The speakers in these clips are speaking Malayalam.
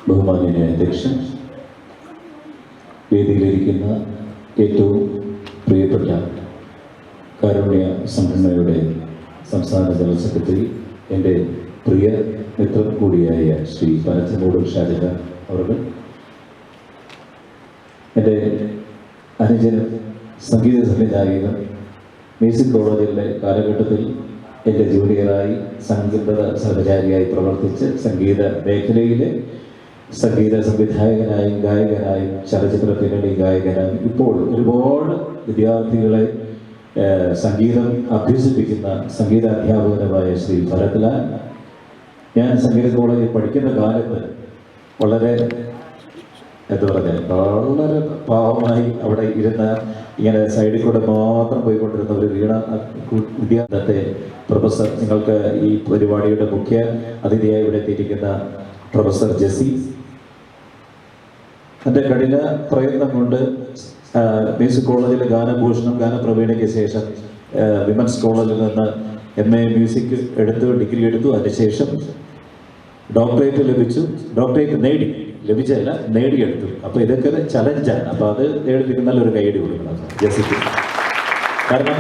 ബഹുമാന്യനായ അധ്യക്ഷൻ, വേദിയിലിരിക്കുന്ന ഏറ്റവും പ്രിയപ്പെട്ട കാരുണ്യ സംഘടനയുടെ സംസ്ഥാന ജനറൽ സെക്രട്ടറി, എൻ്റെ പ്രിയ മിത്രം കൂടിയായ ശ്രീ പനച്ചമൂട് ഷാജഹ അവർ, എൻ്റെ അനുജൻ സംഗീത സംവിധായകൻ, മ്യൂസിക് കോളേജിലെ കാലഘട്ടത്തിൽ എൻ്റെ ജൂനിയറായി സംഗീത സഹചാരിയായി പ്രവർത്തിച്ച് സംഗീത മേഖലയിലെ സംഗീത സംവിധായകനായും ഗായകനായും ചലച്ചിത്ര പിന്നണി ഗായകനായും ഇപ്പോൾ ഒരുപാട് വിദ്യാർത്ഥികളെ സംഗീതം അഭ്യസിപ്പിക്കുന്ന സംഗീത അധ്യാപകനുമായ ശ്രീ ഭരത്ലാൽ. ഞാൻ സംഗീത കോളേജിൽ പഠിക്കുന്ന കാലത്ത് വളരെ വളരെ പാവമായി അവിടെ ഇരുന്ന ഇങ്ങനെ സൈഡിൽ കൂടെ മാത്രം പോയിക്കൊണ്ടിരുന്ന ഒരു വീണ വിദ്യാർത്ഥി പ്രൊഫസർ, നിങ്ങൾക്ക് ഈ പരിപാടിയുടെ മുഖ്യ അതിഥിയായി ഇവിടെ എത്തിയിരിക്കുന്ന പ്രൊഫസർ ജെസി, എൻ്റെ കഠിന പ്രയത്നം കൊണ്ട് മ്യൂസിക് കോളേജിലെ ഗാനഭൂഷണം ഗാനപ്രവീണയ്ക്ക് ശേഷം വിമൻസ് കോളേജിൽ നിന്ന് MA മ്യൂസിക് എടുത്തു, ഡിഗ്രി എടുത്തു. അതിനുശേഷം ഡോക്ടറേറ്റ് ലഭിച്ചു. ഡോക്ടറേറ്റ് ലഭിച്ചല്ല, നേടിയെടുത്തു. അപ്പോൾ ഇതൊക്കെ ഒരു ചലഞ്ചാണ്. അപ്പോൾ അത് നേടിപ്പിക്കുന്ന നല്ലൊരു കൈയടി കൊടുക്കണം ജെസിക്ക്. കാരണം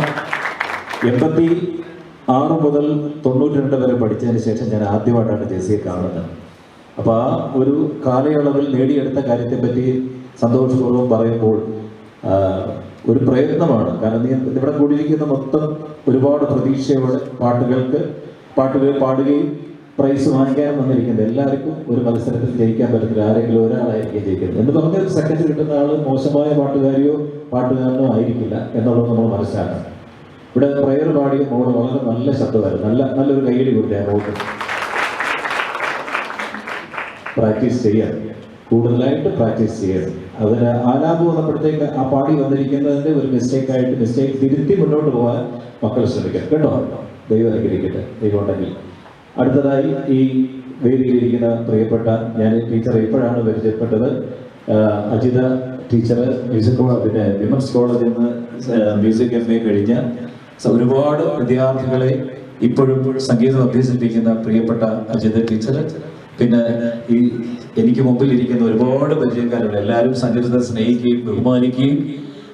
86 മുതൽ 92 വരെ പഠിച്ചതിന് ശേഷം ഞാൻ ആദ്യമായിട്ടാണ് ജെസിയെ കാണുന്നത്. അപ്പോൾ ആ ഒരു കാലയളവിൽ നേടിയെടുത്ത കാര്യത്തെപ്പറ്റി സന്തോഷപൂർവ്വം പറയുമ്പോൾ ഒരു പ്രയത്നമാണ്. കാരണം ഇവിടെ കൂടിയിരിക്കുന്ന മൊത്തം ഒരുപാട് പ്രതീക്ഷയോടെ പാട്ടുകൾ പാടുകയും പ്രൈസ് വാങ്ങിക്കാനും വന്നിരിക്കുന്നത് എല്ലാവർക്കും ഒരു മത്സരത്തിൽ ജയിക്കാൻ പറ്റത്തില്ല, ആരെങ്കിലും ഒരാളായിരിക്കും ജയിക്കുന്നത്. എന്ന് പറഞ്ഞാൽ സെക്കൻഡ് കിട്ടുന്ന ആൾ മോശമായ പാട്ടുകാരിയോ പാട്ടുകാരനോ ആയിരിക്കില്ല എന്നുള്ളത് നമ്മൾ മനസ്സിലാക്കണം. ഇവിടെ പ്രയർ പാടിയ മോള് വളരെ നല്ല ശബ്ദമായിരുന്നു. നല്ലൊരു കൈയടി കൊടുത്തേ മോൾക്ക്. പ്രാക്ടീസ് ചെയ്യാം, കൂടുതലായിട്ട് പ്രാക്ടീസ് ചെയ്യണം. അതിന് ആലാപ് വന്നപ്പോഴത്തേക്ക് ആ പാടി വന്നിരിക്കുന്നതിൻ്റെ ഒരു മിസ്റ്റേക്ക് തിരുത്തി മുന്നോട്ട് പോകാൻ മക്കൾ ശ്രമിക്കാം കേട്ടോ. ദൈവം അനുഗ്രഹിക്കട്ടെ. ദൈവം ഉണ്ടെങ്കിൽ അടുത്തതായി ഈ വേദിയിലിരിക്കുന്ന പ്രിയപ്പെട്ട, ഞാൻ ടീച്ചറെ ഇപ്പോഴാണ് പരിചയപ്പെട്ടത്, അജിത ടീച്ചർ, മ്യൂസിക് പിന്നെ വിമൻസ് കോളേജിൽ നിന്ന് മ്യൂസിക് MA കഴിഞ്ഞ ഒരുപാട് വിദ്യാർത്ഥികളെ ഇപ്പോഴും സംഗീതം അഭ്യസിപ്പിക്കുന്ന പ്രിയപ്പെട്ട അജിത ടീച്ചർ. പിന്നെ ഈ എനിക്ക് മുമ്പിൽ ഇരിക്കുന്ന ഒരുപാട് പരിചയക്കാരുണ്ട്. എല്ലാവരും സംഗീതത്തെ സ്നേഹിക്കുകയും ബഹുമാനിക്കുകയും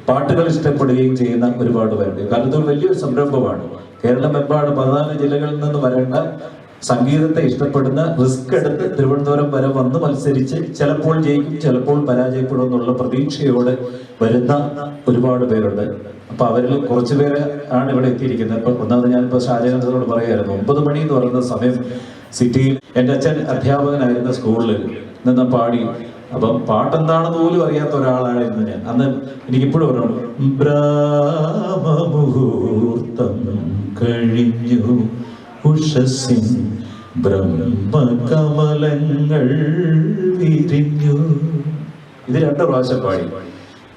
പാട്ടുകൾ ഇഷ്ടപ്പെടുകയും ചെയ്യുന്ന ഒരുപാട് പേരുണ്ട്. കാരണം ഇതൊരു വലിയൊരു സംരംഭമാണ്. കേരളമെമ്പാടും 14 ജില്ലകളിൽ നിന്ന് വരേണ്ട സംഗീതത്തെ ഇഷ്ടപ്പെടുന്ന, റിസ്ക് എടുത്ത് തിരുവനന്തപുരം വരെ വന്ന് മത്സരിച്ച് ചിലപ്പോൾ ജയിക്കും ചിലപ്പോൾ പരാജയപ്പെടും എന്നുള്ള പ്രതീക്ഷയോടെ വരുന്ന ഒരുപാട് പേരുണ്ട്. അപ്പൊ അവരിൽ കുറച്ചു പേര് ആണ് ഇവിടെ എത്തിയിരിക്കുന്നത്. അപ്പൊ ഒന്നാമത് ഞാനിപ്പോ ഷാജഹാനോട് പറയായിരുന്നു, 9 മണി എന്ന് പറയുന്ന സമയം സിറ്റിയിൽ എൻ്റെ അച്ഛൻ അധ്യാപകനായിരുന്ന സ്കൂളിൽ നിന്ന് പാടി. അപ്പം പാട്ടെന്താണെന്ന് പോലും അറിയാത്ത ഒരാളായിരുന്നു ഞാൻ. അന്ന് എനിക്കിപ്പോഴും പറഞ്ഞു, ബ്രാഹ്മമുഹൂർത്തം കഴിഞ്ഞു ഉഷസ്സിൻ ബ്രഹ്മകമലങ്ങൾ വിരിഞ്ഞു. ഇത് 2 പ്രാവശ്യം പാടി.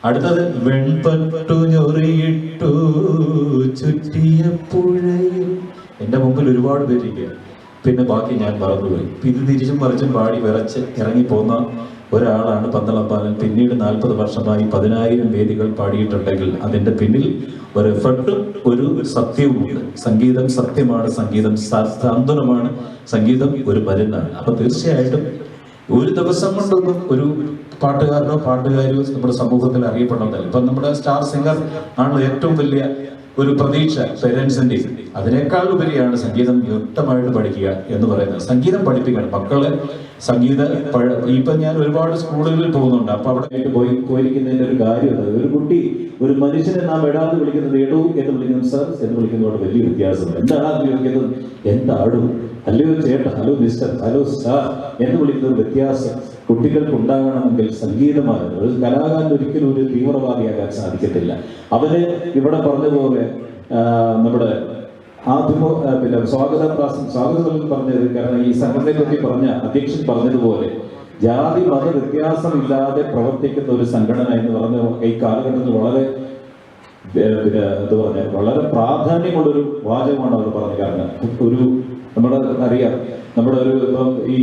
അടുത്തത് വെൺപട്ടു ഞൊറിയിട്ടു ചുറ്റിയ പുഴയിൽ. എൻ്റെ മുമ്പിൽ ഒരുപാട് പേരിരിക്കുക. പിന്നെ ബാക്കി ഞാൻ മറന്നുപോയി. ഇത് തിരിച്ചും മറിച്ചും പാടി വിറച്ച് ഇറങ്ങിപ്പോന്ന ഒരാളാണ് പന്തളപ്പാലൻ. പിന്നീട് 40 വർഷമായി 10,000 വേദികൾ പാടിയിട്ടുണ്ടെങ്കിൽ അതിൻ്റെ പിന്നിൽ ഒരു എഫർട്ടും ഒരു സത്യവുമുണ്ട്. സംഗീതം സത്യമാണ്, സംഗീതം സാന്ത്വനമാണ്, സംഗീതം ഒരു മരുന്നാണ്. അപ്പൊ തീർച്ചയായിട്ടും ഒരു ദിവസം കൊണ്ടൊന്നും ഒരു പാട്ടുകാരനോ പാട്ടുകാരിയോ നമ്മുടെ സമൂഹത്തിൽ അറിയപ്പെടുന്നതല്ല. ഇപ്പൊ നമ്മുടെ സ്റ്റാർ സിംഗർ ആണ് ഏറ്റവും വലിയ ഒരു പ്രതീക്ഷ പേരൻസിന്റെ. അതിനേക്കാൾ ഉപരിയാണ് സംഗീതം വ്യക്തമായിട്ട് പഠിക്കുക എന്ന് പറയുന്നത്. സംഗീതം പഠിപ്പിക്കണം മക്കളെ. ഇപ്പൊ ഞാൻ ഒരുപാട് സ്കൂളുകളിൽ പോകുന്നുണ്ട്. അപ്പൊ അവിടെ പോയിരിക്കുന്നതിന്റെ ഒരു കാര്യമുണ്ട്. ഒരു കുട്ടി, ഒരു മനുഷ്യനെ നാം എടാന്ന് വിളിക്കുന്നത് എടു എന്ന് വിളിക്കുന്നത് സർ എന്ന് വിളിക്കുന്നതോട് വലിയ വ്യത്യാസമുണ്ട്. എന്താണ് വിളിക്കുന്നത്? എന്താടും, ഹലോ ചേട്ട, ഹലോ മിസ്റ്റർ, ഹലോ സ്റ്റാർ എന്ന് വിളിക്കുന്ന ഒരു വ്യത്യാസം കുട്ടികൾക്ക് ഉണ്ടാകണമെങ്കിൽ സംഗീതമാണ്. ഒരു കലാകാരൻ ഒരിക്കലും ഒരു തീവ്രവാദിയാകാൻ സാധിക്കത്തില്ല. അവന് ഇവിടെ പറഞ്ഞതുപോലെ നമ്മുടെ പിന്നെ സ്വാഗതം പറഞ്ഞത്, കാരണം ഈ സംഘടനയെ പറ്റി പറഞ്ഞ അധ്യക്ഷൻ പറഞ്ഞതുപോലെ ജാതി മത വ്യത്യാസമില്ലാതെ പ്രവർത്തിക്കുന്ന ഒരു സംഘടന എന്ന് പറഞ്ഞ ഈ കാലഘട്ടത്തിൽ വളരെ പിന്നെ എന്താ പറഞ്ഞ വളരെ പ്രാധാന്യമുള്ളൊരു വാചകമാണ് അവർ പറഞ്ഞത്. കാരണം അറിയാം നമ്മുടെ ഒരു ഈ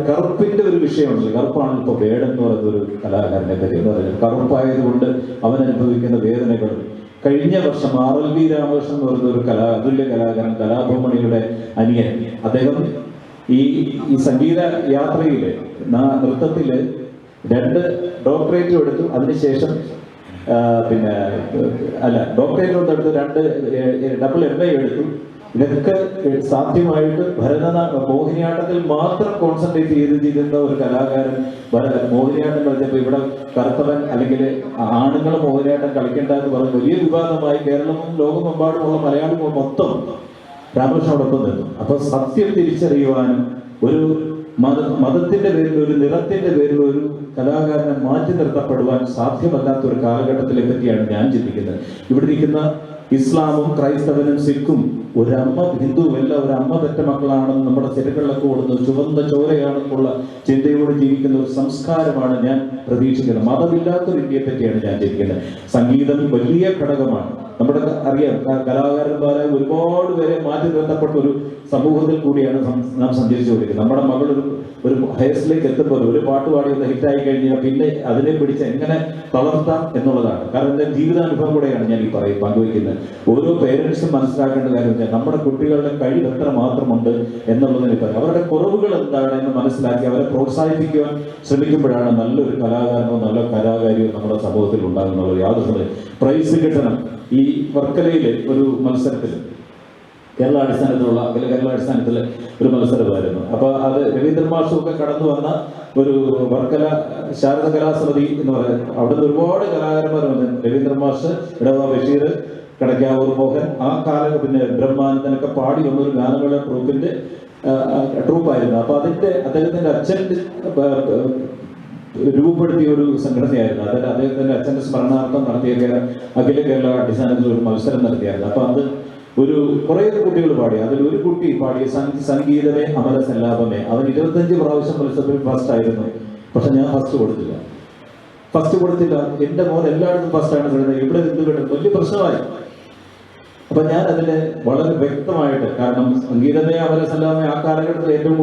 കറുപ്പിന്റെ ഒരു വിഷയമുണ്ട്. കറുപ്പാണ് ഇപ്പൊ വേടൻ എന്ന് പറയുന്ന ഒരു കലാകാരനെ പറ്റി എന്ന് പറയുന്നത്. കറുപ്പായതുകൊണ്ട് അവൻ അനുഭവിക്കുന്ന വേദനകളും. കഴിഞ്ഞ വർഷം RLV രാമകൃഷ്ണൻ എന്ന് പറയുന്ന ഒരു അതുല്യ കലാകാരൻ, കലാഭവമണിയുടെ അനിയൻ, അദ്ദേഹം ഈ സംഗീത യാത്രയില് നൃത്തത്തില് 2 ഡോക്ടറേറ്റും എടുത്തു. അതിനുശേഷം പിന്നെ ഡോക്ടറേറ്റ് എടുത്തു, 2 ഡബിൾ MA എടുത്തു. ഇതൊക്കെ സാധ്യമായിട്ട് മോഹിനിയാട്ടത്തിൽ മാത്രം കോൺസെൻട്രേറ്റ് ചെയ്തിരുന്ന ഒരു കലാകാരൻ മോഹിനിയാട്ടം കളിച്ചപ്പോൾ ഇവിടെ കറുത്തവൻ അല്ലെങ്കിൽ ആണുങ്ങൾ മോഹിനിയാട്ടം കളിക്കേണ്ട എന്ന് പറഞ്ഞ് വലിയ വിവാദമായി കേരളവും ലോകമെമ്പാടുമുള്ള മലയാളികൾ മൊത്തം രാമകൃഷ്ണനോടൊപ്പം നിന്നു. അപ്പൊ സത്യം തിരിച്ചറിയുവാനും ഒരു മതത്തിന്റെ പേരിൽ, ഒരു നിറത്തിന്റെ പേരിൽ ഒരു കലാകാരനെ മാറ്റി നിർത്തപ്പെടുവാൻ സാധ്യമല്ലാത്ത ഒരു കാലഘട്ടത്തിലെ പറ്റിയാണ് ഞാൻ ചിന്തിക്കുന്നത്. ഇവിടെ ഇരിക്കുന്ന ഇസ്ലാമും ക്രൈസ്തവനും സിഖും ഒരമ്മ ഹിന്ദുവും എല്ലാം ഒരമ്മ പെറ്റ മക്കളാണെന്ന് നമ്മുടെ സിരകളിലൊക്കെ ഓടുന്നത് ചുവന്ന ചോരയാണെന്നുള്ള ചിന്തയോട് ജീവിക്കുന്ന ഒരു സംസ്കാരമാണ് ഞാൻ പ്രതീക്ഷിക്കുന്നത്. മതമില്ലാത്തൊരു ഇന്ത്യയെ പറ്റിയാണ് ഞാൻ ചിന്തിക്കുന്നത്. സംഗീതം വലിയ ഘടകമാണ്. നമ്മുടെ അറിയാം, കലാകാരന്മാരായ ഒരുപാട് പേരെ മാറ്റി നിർത്തപ്പെട്ട ഒരു സമൂഹത്തിൽ കൂടിയാണ് നാം സഞ്ചരിച്ചുകൊണ്ടിരിക്കുന്നത്. നമ്മുടെ മകൾ ഒരു ഹയർസിലേക്ക് എത്തുമ്പോൾ ഒരു പാട്ട് പാടി ഒന്ന് ഹിറ്റായി കഴിഞ്ഞാൽ പിന്നെ അതിനെ പിടിച്ച് എങ്ങനെ തളർത്താം എന്നുള്ളതാണ്. കാരണം എൻ്റെ ജീവിതാനുഭവം കൂടെയാണ് ഞാൻ ഈ പങ്കുവയ്ക്കുന്നത്. ഓരോ പേരൻസും മനസ്സിലാക്കേണ്ട കാര്യം വെച്ചാൽ നമ്മുടെ കുട്ടികളുടെ കഴിവ് എത്ര മാത്രമുണ്ട് എന്നുള്ളതിനെ പറ്റി അവരുടെ കുറവുകൾ എന്താണ് എന്ന് മനസ്സിലാക്കി അവരെ പ്രോത്സാഹിപ്പിക്കുവാൻ ശ്രമിക്കുമ്പോഴാണ് നല്ലൊരു കലാകാരനോ നല്ല കലാകാരിയോ നമ്മുടെ സമൂഹത്തിൽ ഉണ്ടാകുന്നത്. യാതൊരു പ്രൈസ് കിട്ടണം. ഈ വർക്കലയിലെ ഒരു മത്സരത്തിൽ കേരളാടിസ്ഥാനത്തിലുള്ള കേരളാടിസ്ഥാനത്തിൽ ഒരു മത്സരമായിരുന്നു. അപ്പോൾ അത് രവീന്ദ്രൻ മാഷൊക്കെ കടന്നു വന്ന ഒരു വർക്കല ശാരദ കലാസമിതി എന്ന് പറയുന്നത്. അവിടുന്ന് ഒരുപാട് കലാകാരന്മാർ വന്നു. രവീന്ദ്രൻ മാഷ്, ഇടവ ബഷീർ, കടക്കാവൂർ മോഹൻ, ആ പിന്നെ ബ്രഹ്മാനന്ദനൊക്കെ പാടി വന്ന ഒരു ഗാനമേള ട്രൂപ്പായിരുന്നു. അപ്പൊ അദ്ദേഹത്തിന്റെ അച്ഛൻ രൂപപ്പെടുത്തിയ ഒരു സംഘടനയായിരുന്നു. അതായത് അദ്ദേഹത്തിന്റെ അച്ഛന്റെ സ്മരണാർത്ഥം നടത്തിയ അഖില കേരള അടിസ്ഥാനത്തിൽ ഒരു മത്സരം നടത്തിയായിരുന്നു. അപ്പൊ അത് കുറേ കുട്ടികൾ പാടി. അതിലൊരു കുട്ടി പാടിയ സംഗീതമേ അമര സല്ലാപമേ, അവൻ 25 പ്രാവശ്യം മത്സരത്തിൽ ഫസ്റ്റ് ആയിരുന്നു. പക്ഷെ ഞാൻ ഫസ്റ്റ് കൊടുത്തില്ല. എന്റെ മോൻ എല്ലായിടത്തും ഫസ്റ്റാണ് കിട്ടുന്നത്, ഇവിടെ എന്ത് കിട്ടും, വലിയ പ്രശ്നമായി. അപ്പൊ ഞാൻ അതിന് വളരെ വ്യക്തമായിട്ട്, കാരണം സംഗീതമേ അമര സല്ലാപമേ ആ കാലഘട്ടത്തിൽ ഏറ്റവും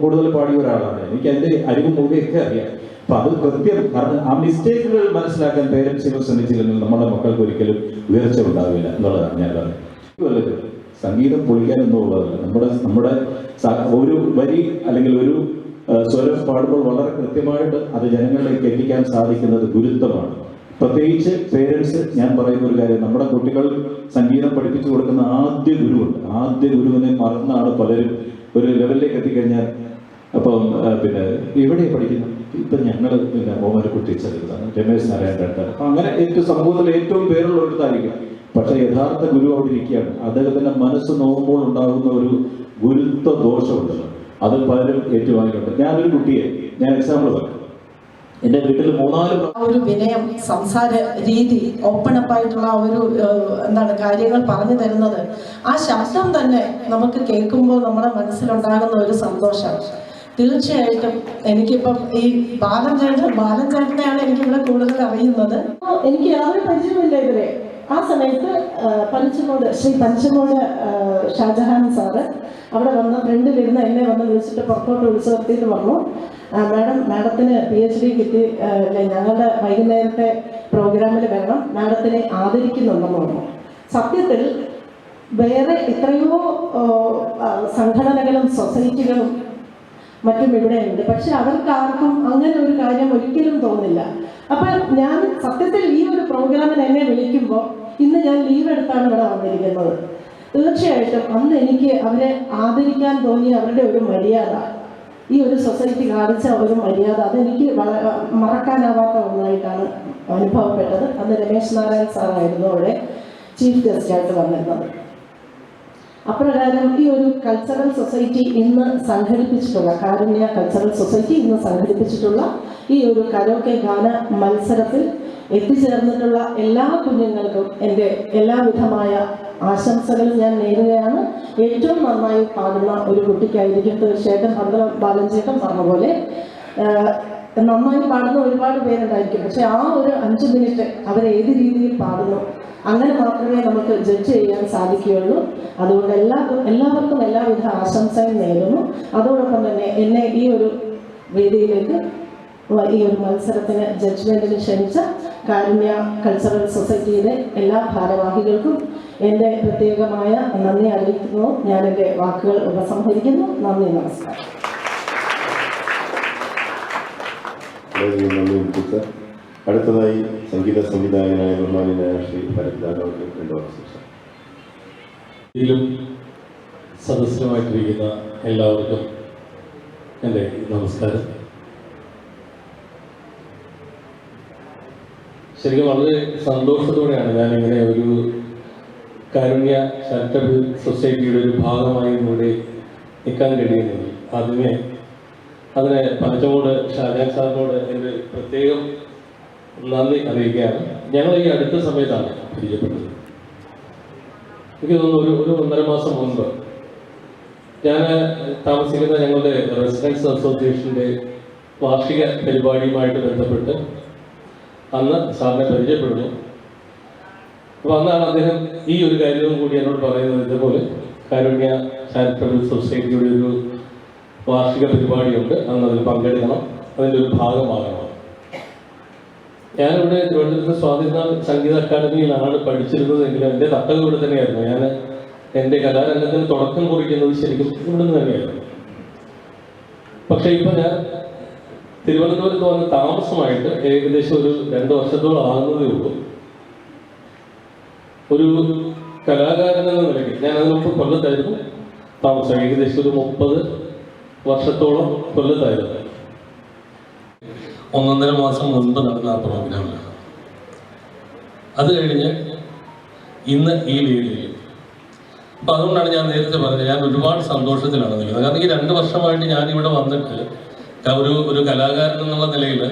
കൂടുതൽ പാടിയ ഒരാളാണ്. എനിക്ക് അതിന്റെ അരിവും മൂടിയൊക്കെ അറിയാം. അപ്പൊ അത് കൃത്യം, കാരണം ആ മിസ്റ്റേക്കുകൾ മനസ്സിലാക്കാൻ പേരൻസുകൾ ശ്രമിച്ചില്ലെങ്കിൽ നമ്മുടെ മക്കൾക്ക് ഒരിക്കലും ഉയർച്ച ഉണ്ടാവില്ല എന്നുള്ളതാണ് ഞാൻ പറയുന്നത്. സംഗീതം പൊളിക്കാനൊന്നുമുള്ളതല്ല. നമ്മുടെ ഒരു വരി അല്ലെങ്കിൽ ഒരു സ്വരം പാടുമ്പോൾ വളരെ കൃത്യമായിട്ട് അത് ജനങ്ങളിലേക്ക് എത്തിക്കാൻ സാധിക്കുന്നത് ഗുരുത്വമാണ്. പ്രത്യേകിച്ച് പേരൻസ്, ഞാൻ പറയുന്ന ഒരു കാര്യം, നമ്മുടെ കുട്ടികൾ സംഗീതം പഠിപ്പിച്ചു കൊടുക്കുന്ന ആദ്യ ഗുരുവുണ്ട്. ആദ്യ ഗുരുവിനെ മറന്നാണ് പലരും ഒരു ലെവലിലേക്ക് എത്തിക്കഴിഞ്ഞാൽ. അപ്പം പിന്നെ എവിടെ പഠിക്കുന്നു, ഇപ്പം ഞങ്ങൾ ഓമനക്കുട്ടി ചെറുതാണ്, രമേശ് നാരായണൻ. അപ്പം അങ്ങനെ സമൂഹത്തിൽ ഏറ്റവും പേരുള്ള ഒരിടത്തായിരിക്കും. പക്ഷെ യഥാർത്ഥ ഗുരു അവിടെ ഇരിക്കുകയാണ്. അദ്ദേഹത്തിന്റെ മനസ്സ് നോക്കുമ്പോൾ ഉണ്ടാകുന്ന ഒരു ഗുരുത്വ ദോഷമുണ്ടല്ലോ, അത് പലരും ഏറ്റുവാങ്ങിയിട്ടുണ്ട്. ഞാനൊരു കുട്ടിയെ എക്സാമ്പിൾ പറയാം. എന്റെ വീട്ടിൽ 3-4 ഒരു വിനയം, സംസാര രീതി, ഓപ്പൺ അപ്പ് ആയിട്ടുള്ള കാര്യങ്ങൾ പറഞ്ഞു തരുന്നത്, ആ ശബ്ദം തന്നെ നമുക്ക് കേൾക്കുമ്പോൾ നമ്മുടെ മനസ്സിലുണ്ടാകുന്ന ഒരു സന്തോഷം. തീർച്ചയായിട്ടും എനിക്കിപ്പം ഈ ബാലൻ ചേട്ടനെയാണ് എനിക്കിവിടെ കൂടുതൽ അറിയുന്നത്. എനിക്ക് യാതൊരു പരിചയമില്ല ഇവരെ. ആ സമയത്ത് ശ്രീ പഞ്ചമോട് ഷാജഹാൻ സാറ് അവിടെ വന്ന് ഫ്രണ്ടിലിരുന്ന് എന്നെ വന്ന് വിളിച്ചിട്ട് പുറത്തോട്ട് വിളിച്ചു നിർത്തിയിട്ട് പറഞ്ഞു, മാഡത്തിന് PhD കിട്ടി, ഞങ്ങളുടെ വൈകുന്നേരത്തെ പ്രോഗ്രാമിൽ വരണം, മാഡത്തിനെ ആദരിക്കുന്നുണ്ടെന്ന് പറഞ്ഞു. സത്യത്തിൽ വേറെ എത്രയോ സംഘടനകളും സൊസൈറ്റികളും മറ്റും ഇവിടെയുണ്ട്. പക്ഷെ അവർക്കാർക്കും അങ്ങനെ ഒരു കാര്യം ഒരിക്കലും തോന്നില്ല. അപ്പം ഞാൻ സത്യത്തിൽ ഈ ഒരു പ്രോഗ്രാമിന് എന്നെ വിളിക്കുമ്പോൾ ഇന്ന് ഞാൻ ലീവ് എടുത്താണ് ഇവിടെ വന്നിരിക്കുന്നത്. തീർച്ചയായിട്ടും അന്ന് എനിക്ക് അവരെ ആദരിക്കാൻ തോന്നിയ അവരുടെ ഒരു മര്യാദ, ഈ ഒരു സൊസൈറ്റി കാണിച്ച ഒരു മര്യാദ, അതെനിക്ക് മറക്കാനാവാത്ത ഒന്നായിട്ടാണ് അനുഭവപ്പെട്ടത്. അന്ന് രമേശ് നാരായൺ സാറായിരുന്നു അവിടെ ചീഫ് ഗസ്റ്റായിട്ട് വന്നിരുന്നത്. അപ്രകാരം ഈ ഒരു കൾച്ചറൽ സൊസൈറ്റി ഇന്ന് സംഘടിപ്പിച്ചിട്ടുള്ള, കാരുണ്യ കൾച്ചറൽ സൊസൈറ്റി ഇന്ന് സംഘടിപ്പിച്ചിട്ടുള്ള ഈ ഒരു കരോക്കെ ഗാന മത്സരത്തിൽ എത്തിച്ചേർന്നിട്ടുള്ള എല്ലാ കുഞ്ഞുങ്ങൾക്കും എൻ്റെ എല്ലാവിധമായ ആശംസകളും ഞാൻ നേരുകയാണ്. ഏറ്റവും നന്നായി പാടുന്ന ഒരു കുട്ടിക്കായിരിക്കും തീർച്ചയായിട്ടും ബാലൻ ചേട്ടൻ പറഞ്ഞ പോലെ നന്നായി പാടുന്ന ഒരുപാട് പേരുണ്ടായിരിക്കും. പക്ഷെ ആ ഒരു 5 മിനിറ്റ് അവരേത് രീതിയിൽ പാടുന്നു, അങ്ങനെ മാത്രമേ നമുക്ക് ജഡ്ജ് ചെയ്യാൻ സാധിക്കുകയുള്ളൂ. അതുകൊണ്ട് എല്ലാവർക്കും എല്ലാവിധ ആശംസയും നേരുന്നു. അതോടൊപ്പം തന്നെ എന്നെ ഈ ഒരു വേദിയിലേക്ക് ഈ ഒരു മത്സരത്തിന് ജഡ്ജ്മെൻറ്റിന് ക്ഷണിച്ച കാരുണ്യ കൾച്ചറൽ സൊസൈറ്റിയിലെ എല്ലാ ഭാരവാഹികൾക്കും എൻ്റെ പ്രത്യേകമായ നന്ദി അറിയിക്കുന്നു. ഞാൻ എൻ്റെ വാക്കുകൾ ഉപസംഹരിക്കുന്നു. നന്ദി, നമസ്കാരം. അടുത്തതായി സംഗീത സംവിധായകനായ ബഹുമാനായ ശ്രീ ഭരത്ലാലവർക്ക് 2 വാക്ക്. ഇതിലും സദസ്യമായിട്ടിരിക്കുന്ന എല്ലാവർക്കും എൻ്റെ നമസ്കാരം. ശരിക്കും വളരെ സന്തോഷത്തോടെയാണ് ഞാനിങ്ങനെ ഒരു കാരുണ്യ ചാരിറ്റബിൾ സൊസൈറ്റിയുടെ ഒരു ഭാഗമായി ഇവിടെ നിൽക്കാൻ കഴിയുന്നത്. ആദ്യമേ അതിന് പനച്ചമൂട് ഷാജാൻ സാറിനോട് എൻ്റെ പ്രത്യേകം നന്ദി അറിയിക്കുകയാണ്. ഞങ്ങൾ ഈ അടുത്ത സമയത്താണ് പരിചയപ്പെട്ടത്. എനിക്ക് തോന്നുന്നു ഒരു 1.5 മാസം മുൻപ് ഞാൻ താമസിക്കുന്ന ഞങ്ങളുടെ റെസിഡൻസ് അസോസിയേഷൻ്റെ വാർഷിക പരിപാടിയുമായിട്ട് ബന്ധപ്പെട്ട് അന്ന് സാറിനെ പരിചയപ്പെടുന്നു. അപ്പോൾ അന്നാണ് അദ്ദേഹം ഈ ഒരു കാര്യവും കൂടി എന്നോട് പറയുന്നത്, ഇതേപോലെ കാരുണ്യ ചാരിറ്റബിൾ സൊസൈറ്റിയുടെ ഒരു വാർഷിക പരിപാടിയുണ്ട്, അന്ന് അതിൽ പങ്കെടുക്കണം, അതിൻ്റെ ഒരു ഭാഗമാകണം. ഞാനിവിടെ തിരുവനന്തപുരത്ത് സ്വാതിനാൾ സംഗീത അക്കാദമിയിലാണ് പഠിച്ചിരുന്നതെങ്കിലും എൻ്റെ തട്ടക ഇവിടെ തന്നെയായിരുന്നു. ഞാൻ എൻ്റെ കലാരംഗത്തിന് തുടക്കം കുറിക്കുന്നത് ശരിക്കും ഇവിടെ നിന്ന് തന്നെയായിരുന്നു. പക്ഷേ ഇപ്പം ഞാൻ തിരുവനന്തപുരത്ത് വന്ന് താമസമായിട്ട് ഏകദേശം ഒരു 2 വർഷത്തോളം ആകുന്നതേ ഉള്ളൂ. ഒരു കലാകാരൻ എന്ന നിലയ്ക്ക് ഞാൻ അതിന് മുമ്പ് കൊല്ലത്തായിരുന്നു താമസം. ഏകദേശം ഒരു 30 വർഷത്തോളം കൊല്ലത്തായിരുന്നു. 1.5 മാസം മുൻപ് നടന്ന ആ പ്രോഗ്രാമിലാണ്. അത് കഴിഞ്ഞ് ഇന്ന് ഈ വേദിയിൽ. അപ്പം അതുകൊണ്ടാണ് ഞാൻ നേരത്തെ പറഞ്ഞത്, ഞാൻ ഒരുപാട് സന്തോഷത്തിലാണ് നിൽക്കുന്നത്. കാരണം ഈ 2 വർഷമായിട്ട് ഞാനിവിടെ വന്നിട്ട് ഒരു കലാകാരൻ എന്നുള്ള നിലയിൽ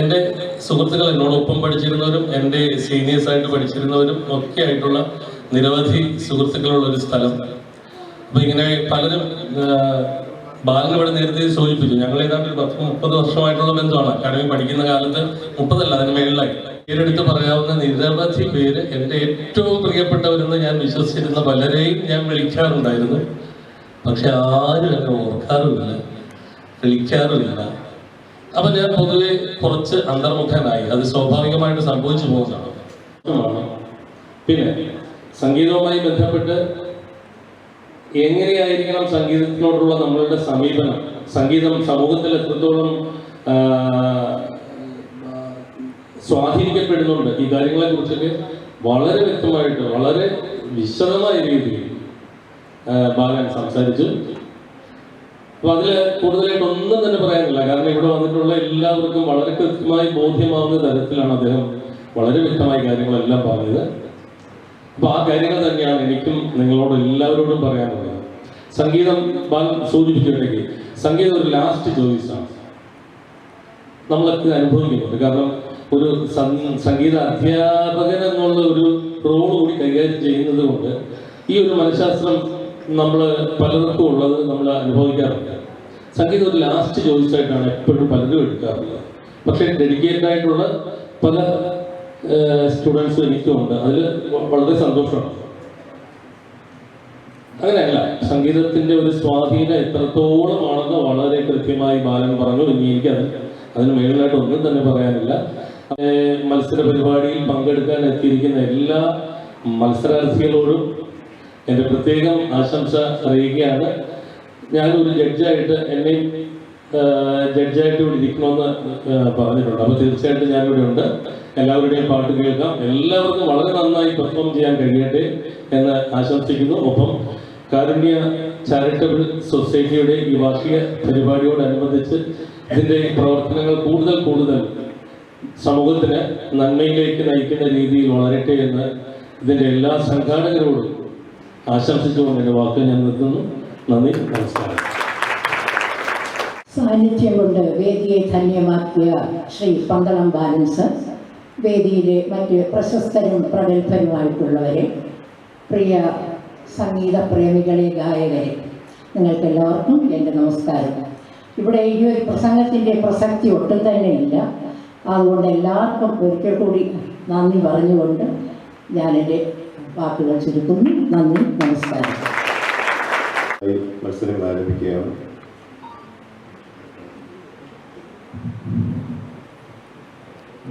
എൻ്റെ സുഹൃത്തുക്കൾ, എന്നോടൊപ്പം പഠിച്ചിരുന്നവരും എൻ്റെ സീനിയേഴ്സായിട്ട് പഠിച്ചിരുന്നവരും ഒക്കെ ആയിട്ടുള്ള നിരവധി സുഹൃത്തുക്കളുള്ളൊരു സ്ഥലം. അപ്പോൾ ഇങ്ങനെ പലരും, ബാലൻ ഇവിടെ നേരത്തെ സൂചിപ്പിച്ചു, ഞങ്ങൾ ഏതാണ്ട് ഒരു 10-30 വർഷമായിട്ടുള്ള ബന്ധമാണ്. അക്കാഡമി പഠിക്കുന്ന കാലത്ത് 30 അല്ല, അതിന് മേളിലായി. പേരെടുത്ത് പറയാവുന്ന നിരവധി പേര്, എൻ്റെ ഏറ്റവും പ്രിയപ്പെട്ടവരെന്ന് ഞാൻ വിശ്വസിച്ചിരുന്ന പലരെയും ഞാൻ വിളിക്കാറുണ്ടായിരുന്നു. പക്ഷെ ആരും എന്നെ ഓർക്കാറുമില്ല, വിളിക്കാറുമില്ല. അപ്പം ഞാൻ പൊതുവെ കുറച്ച് അന്തർമുഖനായി. അത് സ്വാഭാവികമായിട്ട് സംഭവിച്ചു പോകുന്നതാണ്. പിന്നെ സംഗീതവുമായി ബന്ധപ്പെട്ട് എങ്ങനെയായിരിക്കണം സംഗീതത്തിനോടുള്ള നമ്മളുടെ സമീപനം, സംഗീതം സമൂഹത്തിൽ എത്രത്തോളം സ്വാധീനിക്കപ്പെടുന്നുണ്ട്, ഈ കാര്യങ്ങളെ കുറിച്ചൊക്കെ വളരെ വ്യക്തമായിട്ട് വളരെ വിശദമായ രീതിയിൽ ബാലൻ സംസാരിച്ചു. അപ്പൊ അതിൽ കൂടുതലായിട്ട് ഒന്നും തന്നെ പറയാനില്ല. കാരണം ഇവിടെ വന്നിട്ടുള്ള എല്ലാവർക്കും വളരെ കൃത്യമായി ബോധ്യമാവുന്ന തരത്തിലാണ് അദ്ദേഹം വളരെ വ്യക്തമായ കാര്യങ്ങളെല്ലാം പറഞ്ഞത്. അപ്പൊ ആ കാര്യങ്ങൾ തന്നെയാണ് എനിക്കും നിങ്ങളോട് എല്ലാവരോടും പറയാനുള്ളത്. സംഗീതം ബാലൻ സൂചിപ്പിച്ചിട്ടുണ്ടെങ്കിൽ സംഗീതം ഒരു ലാസ്റ്റ് ചോയ്സാണ്, നമ്മളൊക്കെ അനുഭവിക്കുന്നുണ്ട്. കാരണം ഒരു സംഗീത അധ്യാപകൻ എന്നുള്ള ഒരു റോൾ കൂടി കൈകാര്യം ചെയ്യുന്നത് കൊണ്ട് ഈ ഒരു മനഃശാസ്ത്രം നമ്മൾ പലർക്കും ഉള്ളത് നമ്മൾ അനുഭവിക്കാറുണ്ട്. സംഗീതം ഒരു ലാസ്റ്റ് ചോയ്സ് ആയിട്ടാണ് എപ്പോഴും പലരും എടുക്കാറുള്ളത്. പക്ഷേ ഡെഡിക്കേറ്റഡ് ആയിട്ടുള്ള പല സ്റ്റുഡൻസും എനിക്കുമുണ്ട്. അതിൽ വളരെ സന്തോഷമാണ്. അങ്ങനെയല്ല, സംഗീതത്തിൻ്റെ ഒരു സ്വാധീനം എത്രത്തോളമാണെന്ന് വളരെ കൃത്യമായി ബാലൻ പറഞ്ഞു. ഇനി എനിക്കത് അതിന് മേളിലായിട്ട് ഒന്നും തന്നെ പറയാനില്ല. മത്സര പരിപാടിയിൽ പങ്കെടുക്കാൻ എത്തിയിരിക്കുന്ന എല്ലാ മത്സരാർത്ഥികളോടും എൻ്റെ പ്രത്യേകം ആശംസ അറിയിക്കുകയാണ്. ഞാനൊരു ജഡ്ജായിട്ട് എന്നെ ജഡ്ജായിട്ട് ഇവിടെ ഇരിക്കണമെന്ന് പറഞ്ഞിട്ടുണ്ട്. അപ്പോൾ തീർച്ചയായിട്ടും ഞാനിവിടെ ഉണ്ട്. എല്ലാവരുടെയും പാട്ട് കേൾക്കാം. എല്ലാവർക്കും വളരെ നന്നായി പെർഫോം ചെയ്യാൻ കഴിയട്ടെ എന്ന് ആശംസിക്കുന്നു. ഒപ്പം കാരുണ്യ ചാരിറ്റബിൾ സൊസൈറ്റിയുടെ ഈ വാർഷിക പരിപാടിയോടനുബന്ധിച്ച് ഇതിൻ്റെ പ്രവർത്തനങ്ങൾ കൂടുതൽ സമൂഹത്തിന് നന്മയിലേക്ക് നയിക്കുന്ന രീതിയിൽ വളരട്ടെ എന്ന് ഇതിൻ്റെ എല്ലാ സംഘാടകരോടും ആശംസിച്ചുകൊണ്ട് എൻ്റെ വാക്ക് ഞാൻ നിർത്തുന്നു. നന്ദി, നമസ്കാരം. സാന്നിധ്യം കൊണ്ട് വേദിയെ ധന്യമാക്കിയ ശ്രീ പന്തളം ബാലൻ സർ, വേദിയിലെ മറ്റ് പ്രശസ്തരും പ്രഗത്ഭരുമായിട്ടുള്ളവരെ, പ്രിയ സംഗീത പ്രേമികളെ, ഗായകരെ, നിങ്ങൾക്കെല്ലാവർക്കും എൻ്റെ നമസ്കാരം. ഇവിടെ ഈ ഒരു പ്രസംഗത്തിൻ്റെ പ്രസക്തി ഒട്ടും തന്നെ ഇല്ല. അതുകൊണ്ട് എല്ലാവർക്കും ഒരിക്കൽ കൂടി നന്ദി പറഞ്ഞുകൊണ്ട് ഞാൻ എൻ്റെ വാക്കുകൾ ചുരുക്കുന്നു. നന്ദി, നമസ്കാരം. മത്സരങ്ങൾ ആരംഭിക്കുകയാണ്.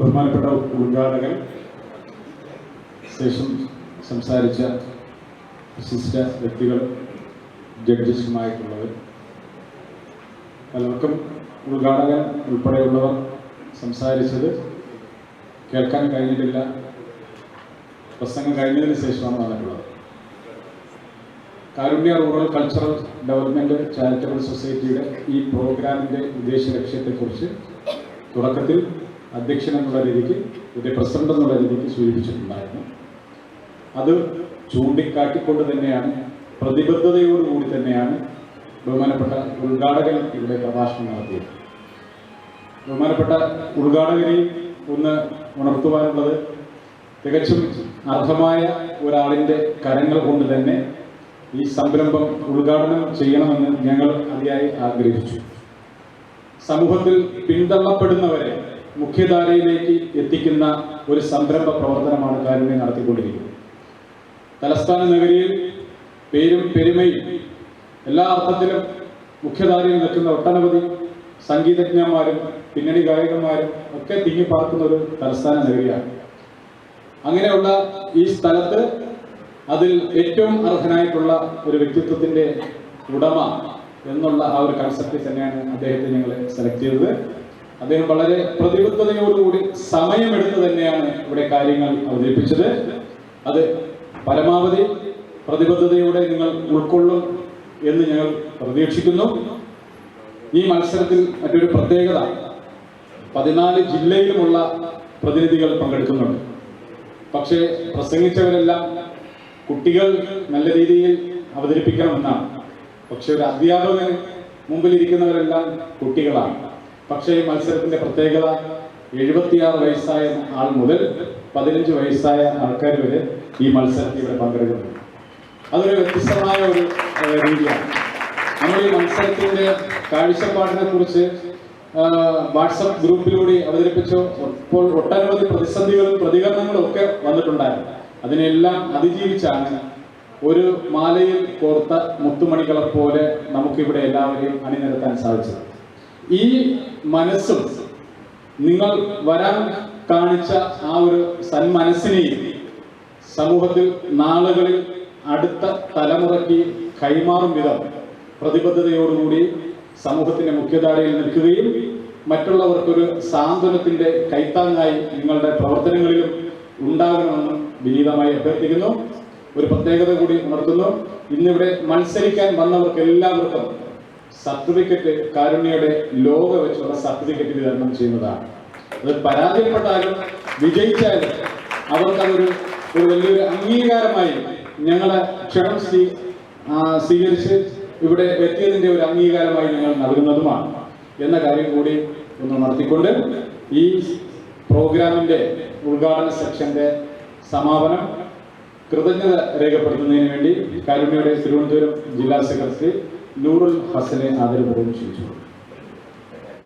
ബഹുമാനപ്പെട്ട ഉദ്ഘാടകൻ, ശേഷം സംസാരിച്ച വിശിഷ്ട വ്യക്തികൾ, ജഡ്ജസുമായിട്ടുള്ളവർ, പലർക്കും ഉദ്ഘാടകൻ ഉൾപ്പെടെയുള്ളവർ സംസാരിച്ചത് കേൾക്കാൻ കഴിഞ്ഞിട്ടില്ല. പ്രസംഗം കഴിഞ്ഞതിന് ശേഷമാണ് വന്നിട്ടുള്ളത്. കാരുണ്യ റൂറൽ കൾച്ചറൽ ഡെവലപ്മെൻറ്റ് ചാരിറ്റബിൾ സൊസൈറ്റിയുടെ ഈ പ്രോഗ്രാമിൻ്റെ ഉദ്ദേശ ലക്ഷ്യത്തെക്കുറിച്ച് തുടക്കത്തിൽ അധ്യക്ഷൻ എന്നുള്ള രീതിക്ക്, ഇതിൻ്റെ പ്രസിഡന്റ് എന്നുള്ള രീതിക്ക് സൂചിപ്പിച്ചിട്ടുണ്ടായിരുന്നു. അത് ചൂണ്ടിക്കാട്ടിക്കൊണ്ട് തന്നെയാണ്, പ്രതിബദ്ധതയോടുകൂടി തന്നെയാണ് ബഹുമാനപ്പെട്ട ഉദ്ഘാടകൻ ഇവിടെ പ്രഭാഷണം നടത്തിയത്. ബഹുമാനപ്പെട്ട ഉദ്ഘാടകരെയും ഒന്ന് ഉണർത്തുവാനുള്ളത്, തികച്ചും അർഹമായ ഒരാളിൻ്റെ കരങ്ങൾ കൊണ്ട് തന്നെ ഈ സംരംഭം ഉദ്ഘാടനം ചെയ്യണമെന്ന് ഞങ്ങൾ അതിയായി ആഗ്രഹിച്ചു. സമൂഹത്തിൽ പിന്തള്ളപ്പെടുന്നവരെ മുഖ്യധാരയിലേക്ക് എത്തിക്കുന്ന ഒരു സംരംഭ പ്രവർത്തനമാണ് കാരുണ്യം നടത്തിക്കൊണ്ടിരിക്കുന്നത്. തലസ്ഥാന നഗരിയിൽ പേരും പെരുമയും എല്ലാ അർത്ഥത്തിലും മുഖ്യധാരയിൽ നിൽക്കുന്ന ഒട്ടനവധി സംഗീതജ്ഞന്മാരും പിന്നണി ഗായകന്മാരും ഒക്കെ തിങ്ങിപ്പാർക്കുന്ന ഒരു തലസ്ഥാന നഗരിയാണ്. അങ്ങനെയുള്ള ഈ സ്ഥലത്ത് അതിൽ ഏറ്റവും അർഹനായിട്ടുള്ള ഒരു വ്യക്തിത്വത്തിൻ്റെ ഉടമ എന്നുള്ള ആ ഒരു കൺസെപ്റ്റിൽ തന്നെയാണ് അദ്ദേഹത്തെ ഞങ്ങൾ സെലക്ട് ചെയ്തത്. അദ്ദേഹം വളരെ പ്രതിബദ്ധതയോടുകൂടി സമയമെടുത്ത് തന്നെയാണ് ഇവിടെ കാര്യങ്ങൾ അവതരിപ്പിച്ചത്. അത് പരമാവധി പ്രതിബദ്ധതയോടെ നിങ്ങൾ ഉൾക്കൊള്ളും എന്ന് ഞങ്ങൾ പ്രതീക്ഷിക്കുന്നു. ഈ മത്സരത്തിൽ മറ്റൊരു പ്രത്യേകത, 14 ജില്ലയിലുമുള്ള പ്രതിനിധികൾ പങ്കെടുക്കുന്നുണ്ട്. പക്ഷേ പ്രസംഗിച്ചവരെല്ലാം കുട്ടികൾ നല്ല രീതിയിൽ അവതരിപ്പിക്കണമെന്നാണ്. പക്ഷെ ഒരു അധ്യാപകന് മുമ്പിലിരിക്കുന്നവരെല്ലാം കുട്ടികളാണ്. പക്ഷേ ഈ മത്സരത്തിന്റെ പ്രത്യേകത 76 വയസ്സായ ആൾ മുതൽ 15 വയസ്സായ ആൾക്കാർ വരെ ഈ മത്സരത്തിൽ ഇവിടെ പങ്കെടുക്കുന്നുണ്ട്. അതൊരു വ്യത്യസ്തമായ ഒരു രീതിയാണ്. നമ്മൾ ഈ മത്സരത്തിന്റെ കാഴ്ചപ്പാടിനെ കുറിച്ച് വാട്സപ്പ് ഗ്രൂപ്പിലൂടെ അവതരിപ്പിച്ചു. ഇപ്പോൾ ഒട്ടനവധി പ്രതിസന്ധികളും പ്രതികരണങ്ങളും ഒക്കെ വന്നിട്ടുണ്ടായിരുന്നു. അതിനെല്ലാം അതിജീവിച്ചാണ് ഒരു മാലയിൽ കോർത്ത മുത്തുമണികളെ പോലെ നമുക്കിവിടെ എല്ലാവരെയും അണിനിരത്താൻ സാധിച്ചത്. ഈ മനസ്സും നിങ്ങൾ വരാൻ കാണിച്ച ആ ഒരു സന്മനസ്സിനെയും സമൂഹത്തിൽ നാളുകളിൽ അടുത്ത തലമുറയ്ക്ക് കൈമാറും വിധം പ്രതിബദ്ധതയോടുകൂടി സമൂഹത്തിന്റെ മുഖ്യധാരയിൽ നിൽക്കുകയും മറ്റുള്ളവർക്കൊരു സാന്ത്വനത്തിന്റെ കൈത്താങ്ങായി നിങ്ങളുടെ പ്രവർത്തനങ്ങളിലും ഉണ്ടാകണമെന്ന് വിനീതമായി അഭ്യർത്ഥിക്കുന്നു. ഒരു പ്രത്യേകത കൂടി ഉണർത്തുന്നു. ഇന്നിവിടെ മത്സരിക്കാൻ വന്നവർക്ക് എല്ലാവർക്കും സർട്ടിഫിക്കറ്റ് കാരുണ്യയുടെ ലോഗോ വെച്ചുള്ള സർട്ടിഫിക്കറ്റ് വിതരണം ചെയ്യുന്നതാണ്. അത് പരാജയപ്പെട്ടാലും വിജയിച്ചാലും അവർക്കതൊരു വലിയൊരു അംഗീകാരമായി ഞങ്ങളെ ക്ഷണം സ്വീകരിച്ച് ഇവിടെ എത്തിയതിന്റെ ഒരു അംഗീകാരമായി ഞങ്ങൾ നൽകുന്നതുമാണ് എന്ന കാര്യം കൂടി ഒന്ന് നടത്തിക്കൊണ്ട് ഈ പ്രോഗ്രാമിന്റെ ഉദ്ഘാടന സെക്ഷന്റെ സമാപനം കൃതജ്ഞത രേഖപ്പെടുത്തുന്നതിന് വേണ്ടി കാരുണ്യയുടെ തിരുവനന്തപുരം ജില്ലാ സെക്രട്ടറി നൂറുൽ ഹസനെ ആദരപൂർവ്വം ക്ഷണിച്ചു.